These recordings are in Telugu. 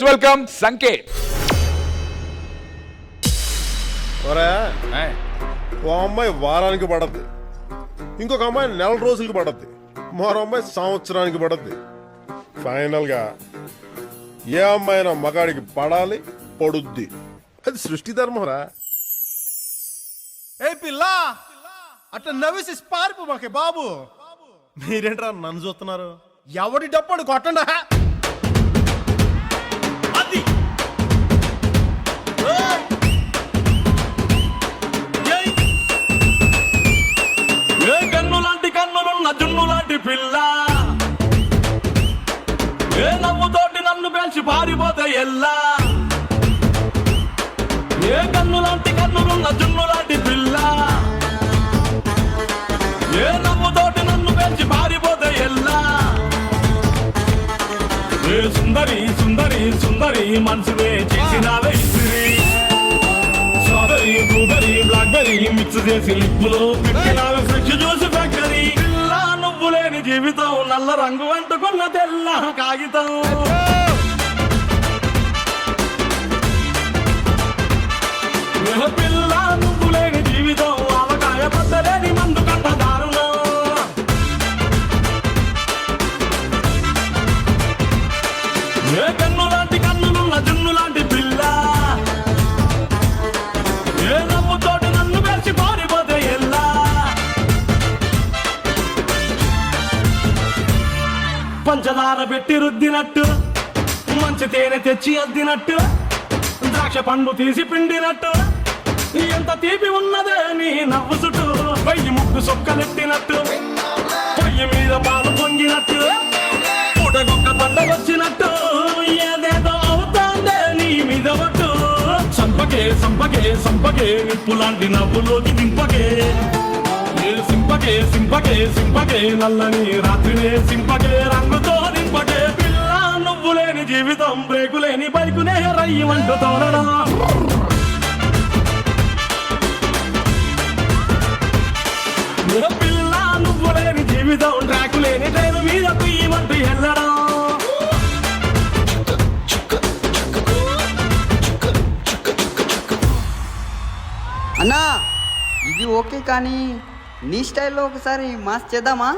వెల్కమ్ సంకేత్. ఓ అమ్మాయి వారానికి పడద్ది, ఇంకొక అమ్మాయి నెల రోజులకి పడద్ది, మరో అమ్మాయి సంవత్సరానికి పడద్ది. ఫైనల్ గా ఏ అమ్మాయినా మగాడికి పడాలి, పడుద్ది. అది సృష్టి ధర్మరా. ఏ పిల్ల అట్లా నవ్వేసి పారిపో మాకే బాబు. మీరేంట్రా నన్ను చూస్తున్నారు? ఎవడి డప్పుడు కొట్టండా. అది ఏ కన్ను లాంటి కన్నులున్న జున్ను లాంటి పిల్ల, ఏ నవ్వుతోటి నన్ను పేల్చి పారిపోతే ఎల్లా. ఏ కన్ను లాంటి కన్నులున్న జున్ను లాంటి పిల్ల, ఏ నవ్వుతోటి నన్ను పేల్చి పారిపోతే ఎల్లా. ఏ సుందరి సుందరి సుందరి మనసునే చేసినావే ఇసిరి, స్ట్రాబెరీ బ్లూబెరీ బ్లాక్బెరీ మిక్స్ చేసి లిప్పులో పెట్టినావే ఫ్రెష్ జ్యూస్ ఫ్యాక్టరీ. పిల్ల నువ్వు లేని జీవితం నల్ల రంగు అంటుకున్న తెల్ల కాగితం. పిల్ల నువ్వు లేని జీవితం ఆవకాయ పద్దలేని మందు కంట దారుణం. ఏ కన్ను లాంటి కన్నులున్న జున్ను లాంటి పిల్ల, ఏ నవ్వుతోటి నన్ను పేర్చి పారిపోతే ఎల్లా. పంచదార పెట్టి రుద్దినట్టు, మంచి తేనె తెచ్చి అద్దినట్టు, ద్రాక్ష పండు తీసి పిండినట్టు, ఎంత తీపి ఉన్నదే నీ నవ్వు చుట్టూ. వెయ్యి ముగ్గు సొక్కలెట్టినట్టు, పొయ్యి మీద పాలు పొంగినట్టు, పూటకొక్క పండగొచ్చినట్టు, ఏదేదో అవుతాందే నీ మీద ఒట్టు. సంపకే సంపకే సంపకే నిప్పు లాంటి నవ్వులోకి దింపకే. సింపకే సింపకే సింపకే నల్లని రాత్రినే సింపకే రంగుతో నింపకే. పిల్ల నువ్వు లేని జీవితం బ్రేకు లేని బైకునే రయ్యమంటూ తోరడా. పిల్ల నువ్వు లేని జీవితం ట్రాకు లేని ట్రైన్ మీద పియ్యమంటూ వెళ్ళడం. అన్నా ఇది ఓకే, కానీ నీ స్టైల్లో ఒకసారి మాస్ చేద్దామా?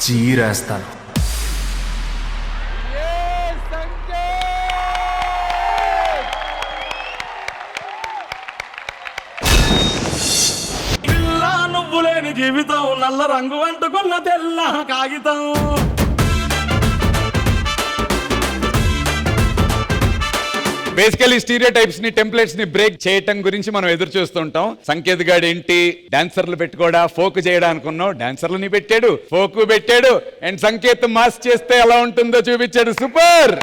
చీరేస్తాను. పిల్ల నువ్వు లేని జీవితం నల్ల రంగు అంటుకున్న తెల్ల కాగితం. బేసికలీ స్టీరియోటైప్స్ ని, టెంప్లెట్స్ ని బ్రేక్ చేయటం గురించి మనం ఎదురు చూస్తుంటాం. సంకేత్ గాడు ఏంటి డాన్సర్లు పెట్టుకోడా, ఫోక్ చేయడా అనుకున్నాం. డాన్సర్లని పెట్టాడు, ఫోక్ పెట్టాడు, అండ్ సంకేత్ మాస్ చేస్తే ఎలా ఉంటుందో చూపించాడు. సూపర్.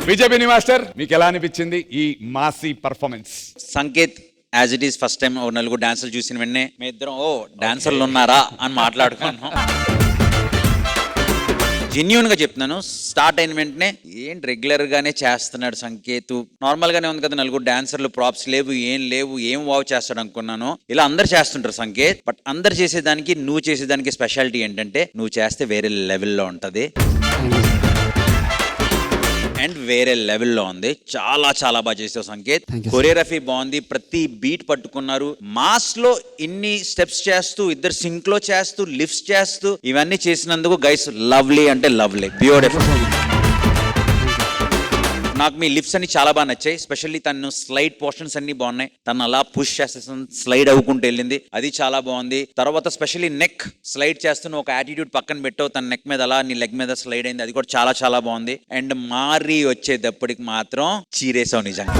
విజయబిని మాస్టర్, మీకు ఎలా అనిపించింది ఈ మాసీ performance? Sanket as it is first time ఓ నలుగురు డాన్సర్లు చూసిన వెంటనే మీ ఇద్దరం ఓ డాన్సర్లు ఉన్నారా అని మాట్లాడుకున్నాం. జెన్యున్ గా చెప్తున్నాను, స్టార్ట్ అయిన వెంటనే ఏంటి రెగ్యులర్ గానే చేస్తున్నాడు సంకేత్, నార్మల్ గానే ఉంది కదా, నలుగురు డాన్సర్లు, ప్రాప్స్ లేవు, ఏం వావ్ చేస్తాడు అనుకున్నాను. ఇలా అందరు చేస్తుంటారు సంకేత్, బట్ అందరు చేసేదానికి నువ్వు చేసేదానికి స్పెషాలిటీ ఏంటంటే నువ్వు చేస్తే వేరే లెవెల్లో ఉంటది అండ్ వేరే లెవెల్లో ఉంది. చాలా చాలా బాగా చేసావు సంకేత్. కొరియోగ్రఫీ బాగుంది, ప్రతి బీట్ పట్టుకున్నారు. మాస్ లో ఇన్ని స్టెప్స్ చేస్తూ, ఇద్దరు సింక్ లో చేస్తూ, లిఫ్ట్స్ చేస్తూ, ఇవన్నీ చేసినందుకు గైస్ లవ్లీ అంటే లవ్లీ, బ్యూటిఫుల్. నాకు మీ లిప్స్ అన్ని చాలా బాగా నచ్చాయి. స్పెషల్లీ తను స్లైడ్ పోర్షన్స్ అన్ని బాగున్నాయి. తను అలా పుష్ చేస్తే స్లైడ్ అవ్వకుంటూ వెళ్ళింది, అది చాలా బాగుంది. తర్వాత స్పెషల్లీ నెక్ స్లైడ్ చేస్తున్న ఒక యాటిట్యూడ్ పక్కన పెట్టావు, తన నెక్ మీద అలా నీ లెగ్ మీద స్లైడ్ అయింది, అది కూడా చాలా చాలా బాగుంది. అండ్ మారి వచ్చేటప్పటికి మాత్రం చీరేసావు నిజంగా.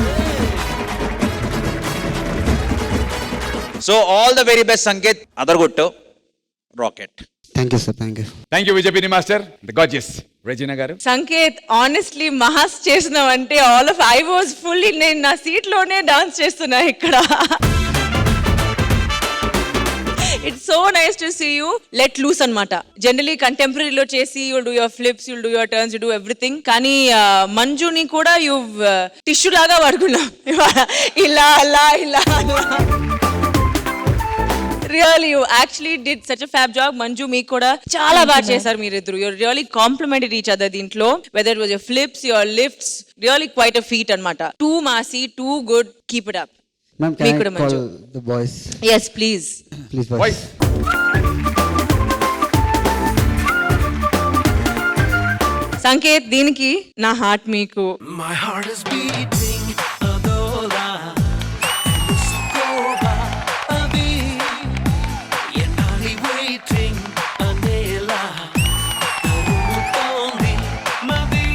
So all the very best Sanket, అదరగొట్టావు, rocket. Thank you sir, thank you. Thank you విజయపిని master, the gorgeous Regina garu. Sanket honestly మహాస్ చేసినావంటే ఐ వాజ్ ఫుల్లీ, నేను నా సీట్ లోనే డాన్స్ చేస్తున్నా ఇక్కడ. It's so nice to see you let loose అన్నమాట. జనరలీ కంటెంపరీలో చేసి you'll do your flips, you'll do your turns, you do everything. కానీ మంజుని కూడా యు టిష్యూ లాగా వాడుకున్నావు, ఇలా అలా ఇలా అలా. Really, you actually did such a fab job. Manju, మీకు కూడా చాలా బాగా చేశారు మీరిద్దరు. You really complimented each other దీంట్లో. Whether it was your flips, your lifts, really quite a feat అన్నమాట. Too massy, too good. Keep it up. Ma'am, can I call the boys? Yes, please. Please, boys. Sanket, దీనికి నా హార్ట్ మీకు. My heart is beating adola Muskoba abi Yenali waiting anela Arutoni madi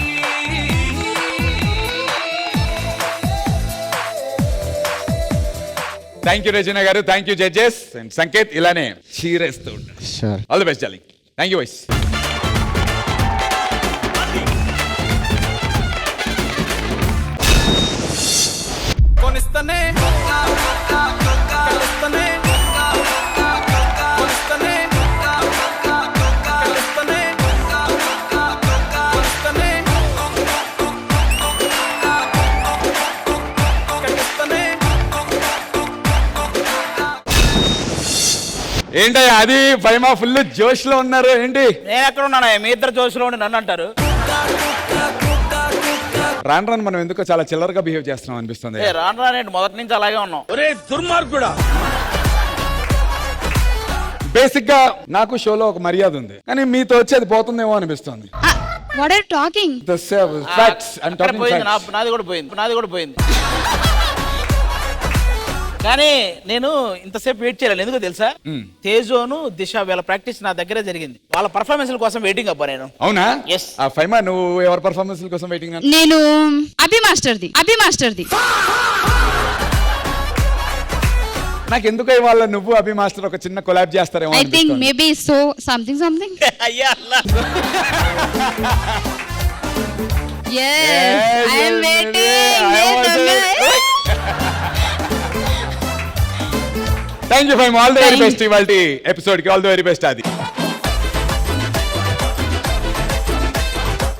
thank you Regina garu, thank you judges. And Sanket ఇలానే చీరేస్తూ ఉంటాడు. Sure. All the best darling. Thank you వైస్. కొనిస్తనే కలిస్తనే కొనిస్తనే కలిస్తనే కొనిస్తనే కలిస్తనే. ఏంటయ్యా అది ఫైమా ఫుల్ జోష్ లో ఉన్నారు ఏంటి? నేను ఎక్కడ ఉన్నాను, మీ ఇద్దరు జోష్లో ఉండి నన్ను అంటారు. రాను రాను మనం ఎందుకో చాలా చిల్లరగా బిహేవ్ చేస్తున్నాం అనిపిస్తుంది. రాను రానేంటి, మొదటి నుంచి అలాగే ఉన్నాం. బేసిక్ గా నాకు షోలో ఒక మర్యాద ఉంది, కానీ మీతో వచ్చేది పోతుందేమో అనిపిస్తుంది. What are you talking? The facts. I'm అక్కడ talking పోయింది, facts. నాది కూడా పోయింది. కానీ నేను ఇంతసేపు వెయిట్ చేయాలి, ఎందుకో తెలుసా? తేజోను దిశ వీళ్ళ ప్రాక్టీస్ నా దగ్గరే జరిగింది. వాళ్ళ పర్ఫార్మెన్స్ కోసం వెయిటింగ్ అబ్బా నేను. అవునా? Yes. ఆ ఫైమా నువ్వు ఎవరి పర్ఫార్మెన్స్ కోసం వెయిటింగ్? నేను అభి మాస్టర్ది. నాకు ఎందుకో ఇవాళ నువ్వు అభి మాస్టర్ ఒక చిన్న కొలాబ్ చేస్తారేమో I think అనిపిస్తుంది. maybe so something. అయ్యా అల్లా. Yes, I am waiting. Thank you Faima, all the very best. ఇవాల్టి ఎపిసోడ్ కి ఆల్ ది వెరీ బెస్ట్. అది